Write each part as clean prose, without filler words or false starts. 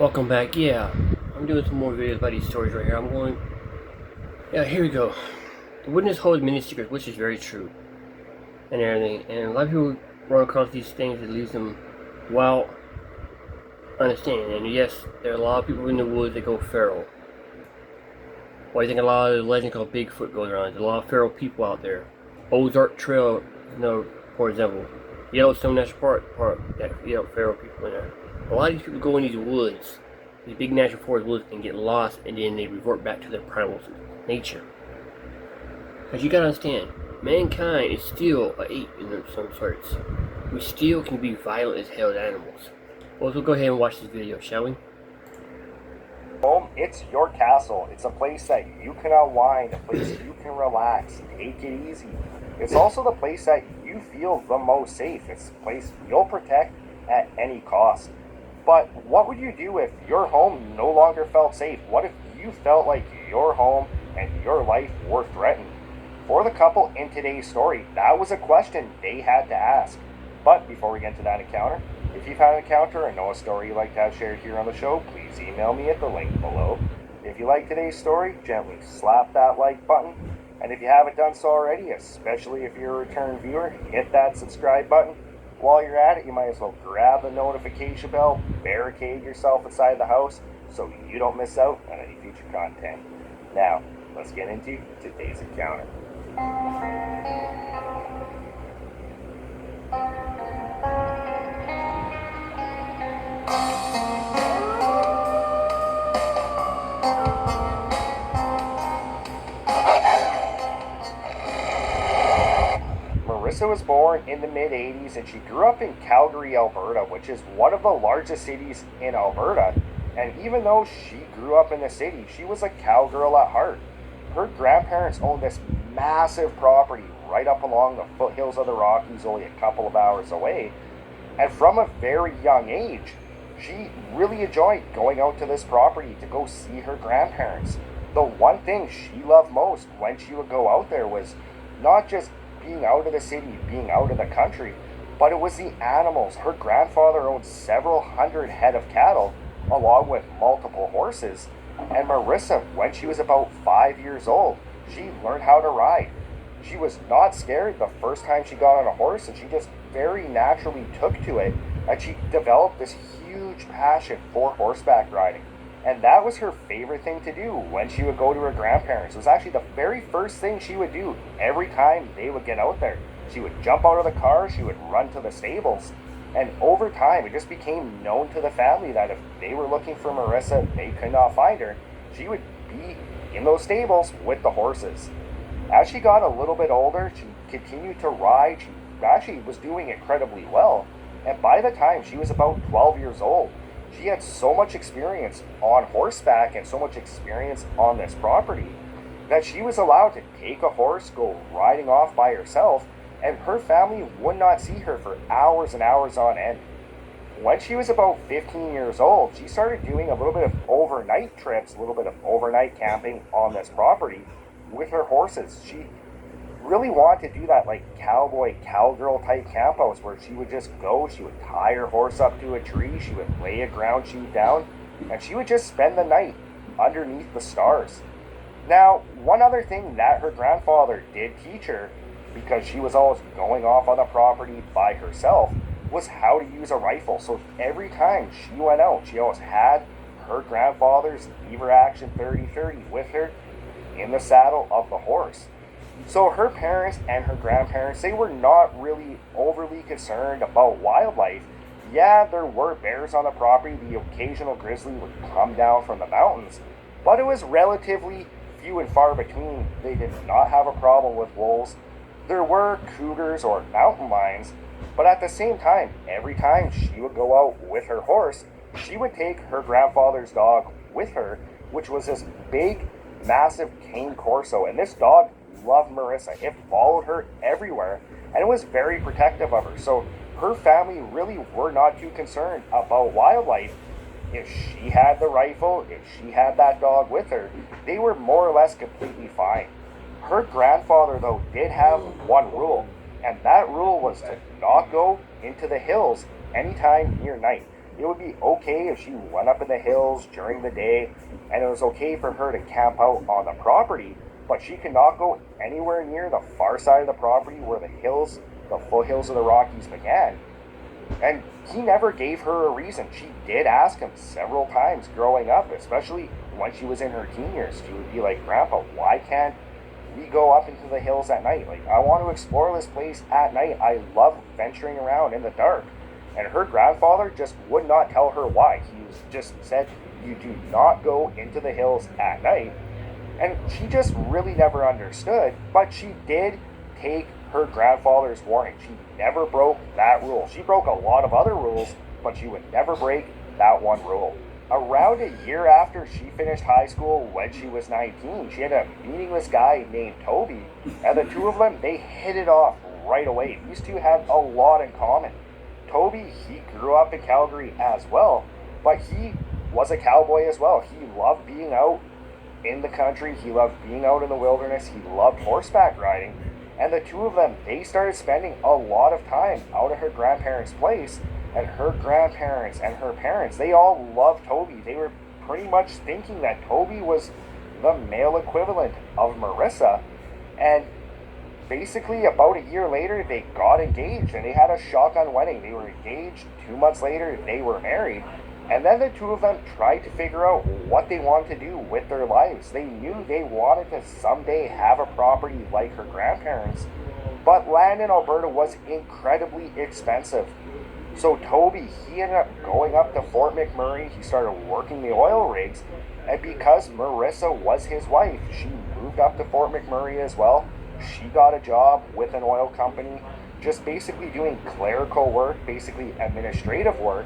Welcome back. Yeah, I'm doing some more videos about these stories right here. Yeah, here we go. The witness holds many secrets, which is very true, and everything. And a lot of people run across these things that leaves them well understanding. And yes, there are a lot of people in the woods that go feral. Well, I think a lot of the legend called Bigfoot goes around. There's a lot of feral people out there. Ozark Trail, for example, Yellowstone National Park, that feral people in there. A lot of these people go in these woods, these big national forest woods, and get lost, and then they revert back to their primal nature. Because you gotta understand, mankind is still an ape in some sorts. We still can be violent as hell as animals. Well, so go ahead and watch this video, shall we? Home, it's your castle. It's a place that you can unwind, a place you can relax, take it easy. It's also the place that you feel the most safe. It's a place you'll protect at any cost. But what would you do if your home no longer felt safe? What if you felt like your home and your life were threatened? For the couple in today's story, that was a question they had to ask. But before we get into that encounter, if you've had an encounter or know a story you'd like to have shared here on the show, please email me at the link below. If you like today's story, gently slap that like button. And if you haven't done so already, especially if you're a return viewer, hit that subscribe button. While you're at it, you might as well grab the notification bell, barricade yourself inside the house so you don't miss out on any future content. Now, let's get into today's encounter. Marissa was born in the mid-80s and she grew up in Calgary, Alberta, which is one of the largest cities in Alberta. And even though she grew up in the city, she was a cowgirl at heart. Her grandparents owned this massive property right up along the foothills of the Rockies, only a couple of hours away. And from a very young age, she really enjoyed going out to this property to go see her grandparents. The one thing she loved most when she would go out there was not just being out of the city, being out of the country, but it was the animals. Her grandfather owned several hundred head of cattle, along with multiple horses. And Marissa, when she was about 5 years old, she learned how to ride. She was not scared the first time she got on a horse, and she just very naturally took to it, and she developed this huge passion for horseback riding. And that was her favorite thing to do when she would go to her grandparents. It was actually the very first thing she would do every time they would get out there. She would jump out of the car, she would run to the stables. And over time, it just became known to the family that if they were looking for Marissa, they could not find her, she would be in those stables with the horses. As she got a little bit older, she continued to ride. She actually was doing incredibly well. And by the time she was about 12 years old, she had so much experience on horseback and so much experience on this property that she was allowed to take a horse, go riding off by herself, and her family would not see her for hours and hours on end. When she was about 15 years old, she started doing a little bit of overnight trips, a little bit of overnight camping on this property with her horses. She really wanted to do that like cowboy, cowgirl type camp house where she would just go, she would tie her horse up to a tree, she would lay a ground sheet down, and she would just spend the night underneath the stars. Now, one other thing that her grandfather did teach her, because she was always going off on the property by herself, was how to use a rifle. So every time she went out, she always had her grandfather's lever action 30-30 with her in the saddle of the horse. So her parents and her grandparents, they were not really overly concerned about wildlife. Yeah, there were bears on the property, the occasional grizzly would come down from the mountains, but it was relatively few and far between. They did not have a problem with wolves. There were cougars or mountain lions, but at the same time, every time she would go out with her horse, she would take her grandfather's dog with her, which was this big, massive cane corso, and this dog loved Marissa. It followed her everywhere, and it was very protective of her. So her family really were not too concerned about wildlife. If she had the rifle, if she had that dog with her, they were more or less completely fine. Her grandfather, though, did have one rule, and that rule was to not go into the hills anytime near night. it would be okay if she went up in the hills during the day, and it was okay for her to camp out on the property, but she could not go anywhere near the far side of the property where the foothills of the Rockies began. And he never gave her a reason. She did ask him several times growing up, especially when she was in her teen years. She would be like, Grandpa, why can't we go up into the hills at night? Like, I want to explore this place at night. I love venturing around in the dark. And her grandfather just would not tell her why. He just said, you do not go into the hills at night. And she just really never understood, but she did take her grandfather's warning. She never broke that rule. She broke a lot of other rules, but she would never break that one rule. Around a year after she finished high school, when she was 19, she ended up meeting this guy named Toby, and the two of them, they hit it off right away. These two had a lot in common. Toby, he grew up in Calgary as well, but he was a cowboy as well. He loved being out in the country. He loved being out in the wilderness. He loved horseback riding. And the two of them, they started spending a lot of time out at her grandparents' place. And her grandparents and her parents, they all loved Toby. They were pretty much thinking that Toby was the male equivalent of Marissa. And basically, about a year later, they got engaged. And they had a shotgun wedding. They were engaged. 2 months later, they were married. And then the two of them tried to figure out what they wanted to do with their lives. They knew they wanted to someday have a property like her grandparents, but land in Alberta was incredibly expensive. So Toby, he ended up going up to Fort McMurray. He started working the oil rigs, and because Marissa was his wife, she moved up to Fort McMurray as well. She got a job with an oil company, just basically doing clerical work, basically administrative work.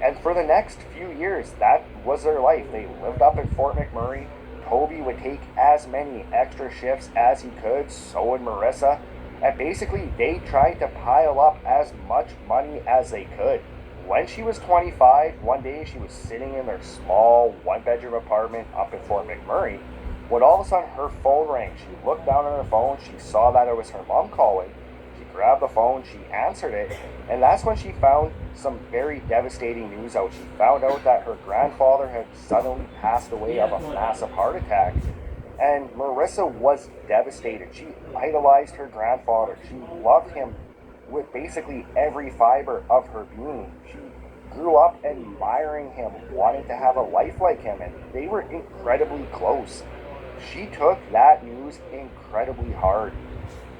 And for the next few years, that was their life. They lived up in Fort McMurray. Toby would take as many extra shifts as he could, so would Marissa. And basically, they tried to pile up as much money as they could. When she was 25, one day she was sitting in their small one-bedroom apartment up in Fort McMurray, when all of a sudden her phone rang. She looked down at her phone. She saw that it was her mom calling. Grabbed the phone, she answered it, and that's when she found some very devastating news out. She found out that her grandfather had suddenly passed away of a massive heart attack, and Marissa was devastated. She idolized her grandfather. She loved him with basically every fiber of her being. She grew up admiring him, wanting to have a life like him, and they were incredibly close. She took that news incredibly hard.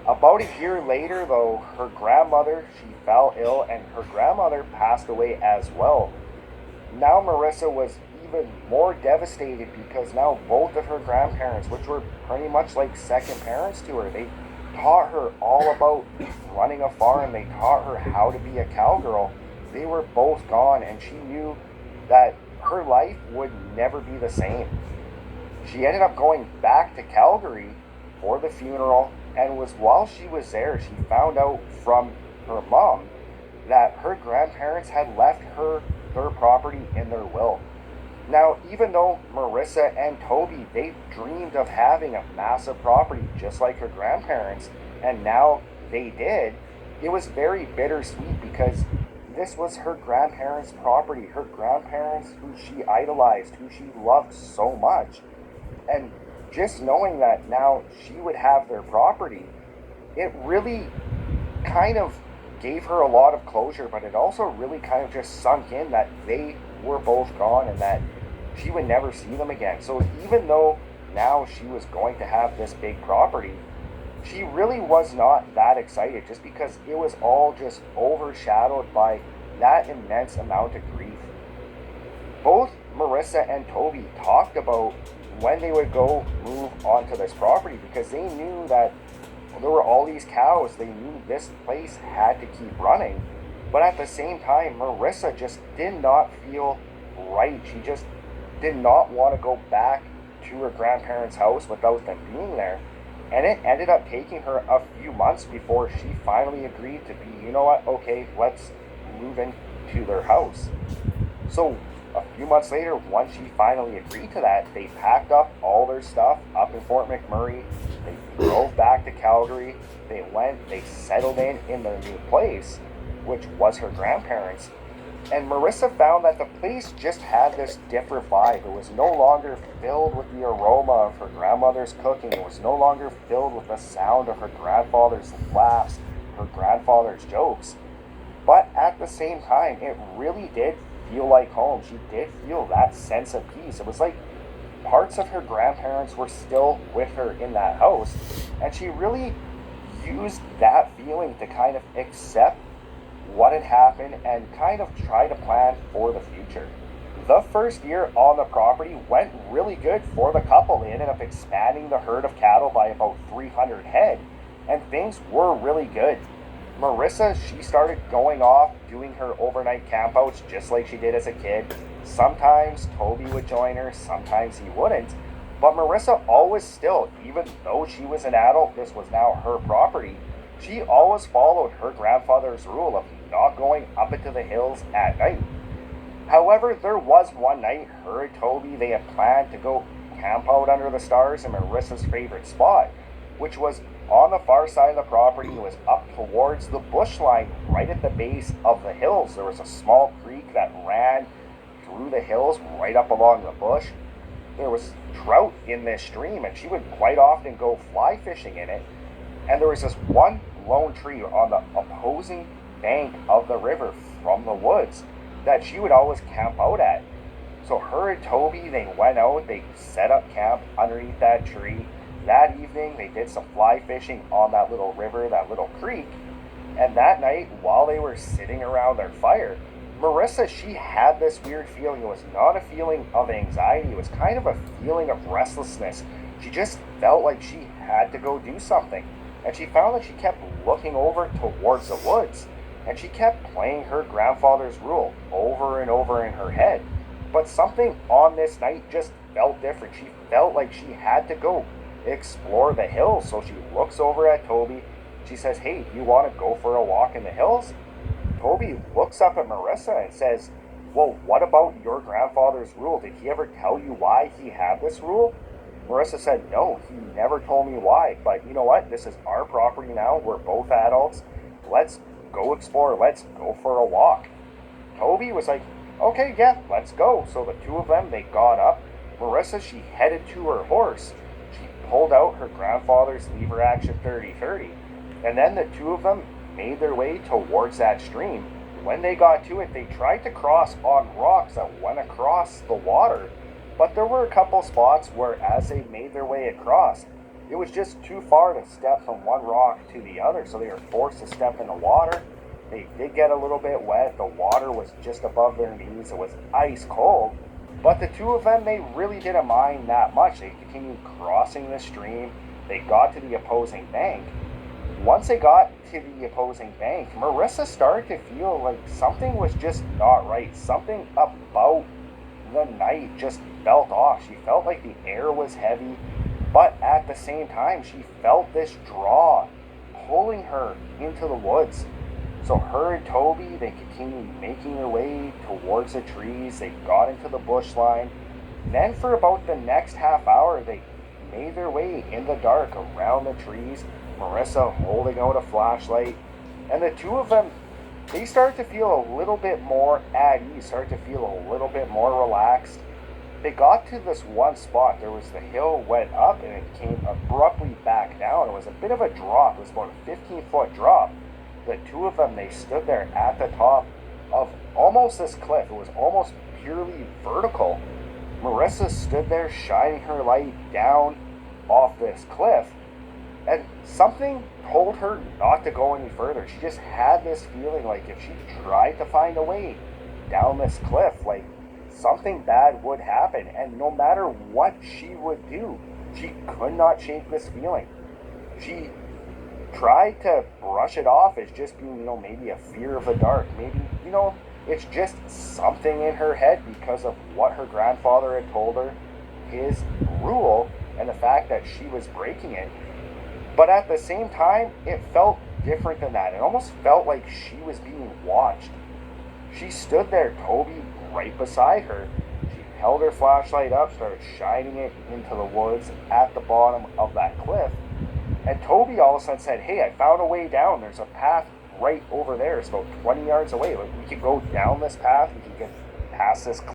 About a year later, though, her grandmother, she fell ill, and her grandmother passed away as well. Now Marissa was even more devastated because now both of her grandparents, which were pretty much like second parents to her, they taught her all about running a farm. They taught her how to be a cowgirl. They were both gone, and she knew that her life would never be the same. She ended up going back to Calgary for the funeral, and while she was there, she found out from her mom that her grandparents had left her their property in their will. Now, even though Marissa and Toby, they dreamed of having a massive property just like her grandparents, and now they did, it was very bittersweet because this was her grandparents' property, her grandparents who she idolized, who she loved so much. And just knowing that now she would have their property, it really kind of gave her a lot of closure, but it also really kind of just sunk in that they were both gone and that she would never see them again. So even though now she was going to have this big property, she really was not that excited just because it was all just overshadowed by that immense amount of grief. Both Marissa and Toby talked about when they would go move onto this property because they knew that there were all these cows. They knew this place had to keep running. But at the same time, Marissa just did not feel right. She just did not want to go back to her grandparents' house without them being there. And it ended up taking her a few months before she finally agreed to be, you know what, okay, let's move into their house. So a few months later, once she finally agreed to that, they packed up all their stuff up in Fort McMurray. They drove back to Calgary. They settled in their new place, which was her grandparents. And Marissa found that the place just had this different vibe. It was no longer filled with the aroma of her grandmother's cooking. It was no longer filled with the sound of her grandfather's laughs, her grandfather's jokes. But at the same time, it really did feel like home. She did feel that sense of peace. It was like parts of her grandparents were still with her in that house. And she really used that feeling to kind of accept what had happened and kind of try to plan for the future. The first year on the property went really good for the couple. They ended up expanding the herd of cattle by about 300 head, and things were really good. Marissa, she started going off doing her overnight campouts just like she did as a kid. Sometimes Toby would join her, sometimes he wouldn't. But Marissa always still, even though she was an adult, this was now her property, she always followed her grandfather's rule of not going up into the hills at night. However, there was one night her and Toby, they had planned to go camp out under the stars in Marissa's favorite spot, which was on the far side of the property. It was up towards the bush line, right at the base of the hills. There was a small creek that ran through the hills right up along the bush. There was trout in this stream, and she would quite often go fly fishing in it. And there was this one lone tree on the opposing bank of the river from the woods that she would always camp out at. So her and Toby, they went out, they set up camp underneath that tree. That evening, they did some fly fishing on that little river, that little creek. And that night, while they were sitting around their fire, Marissa, she had this weird feeling. It was not a feeling of anxiety. It was kind of a feeling of restlessness. She just felt like she had to go do something. And she found that she kept looking over towards the woods. And she kept playing her grandfather's rule over and over in her head. But something on this night just felt different. She felt like she had to go explore the hills. So she looks over at Toby. She says, "Hey, do you want to go for a walk in the hills?" Toby looks up at Marissa and says, "Well, what about your grandfather's rule? Did he ever tell you why he had this rule?" Marissa said, "No, he never told me why. But you know what? This is our property now. We're both adults. Let's go explore. Let's go for a walk." Toby was like, "Okay, yeah, let's go." So the two of them, they got up. Marissa, she headed to her horse. She pulled out her grandfather's lever action 30-30. And then the two of them made their way towards that stream. When they got to it, they tried to cross on rocks that went across the water. But there were a couple spots where as they made their way across, it was just too far to step from one rock to the other. So they were forced to step in the water. They did get a little bit wet. The water was just above their knees. It was ice cold. But the two of them, they really didn't mind that much. They continued crossing the stream. They got to the opposing bank. Once they got to the opposing bank, Marissa started to feel like something was just not right. Something about the night just felt off. She felt like the air was heavy, but at the same time, she felt this draw pulling her into the woods. So her and Toby, they continued making their way towards the trees. They got into the bush line. Then for about the next half hour, they made their way in the dark around the trees, Marissa holding out a flashlight. And the two of them, they started to feel a little bit more at ease, started to feel a little bit more relaxed. They got to this one spot. There was the hill went up and it came abruptly back down. It was a bit of a drop. It was about a 15-foot drop. The two of them, they stood there at the top of almost this cliff. It was almost purely vertical. Marissa stood there shining her light down off this cliff, and something told her not to go any further. She just had this feeling like if she tried to find a way down this cliff, like something bad would happen. And no matter what she would do, she could not shake this feeling. She tried to brush it off as just being, maybe a fear of the dark. Maybe, it's just something in her head because of what her grandfather had told her, his rule, and the fact that she was breaking it. But at the same time, it felt different than that. It almost felt like she was being watched. She stood there, Toby right beside her. She held her flashlight up, started shining it into the woods at the bottom of that cliff. And Toby all of a sudden said, "Hey, I found a way down. There's a path right over there. It's about 20 yards away. Like, we could go down this path. We could get past this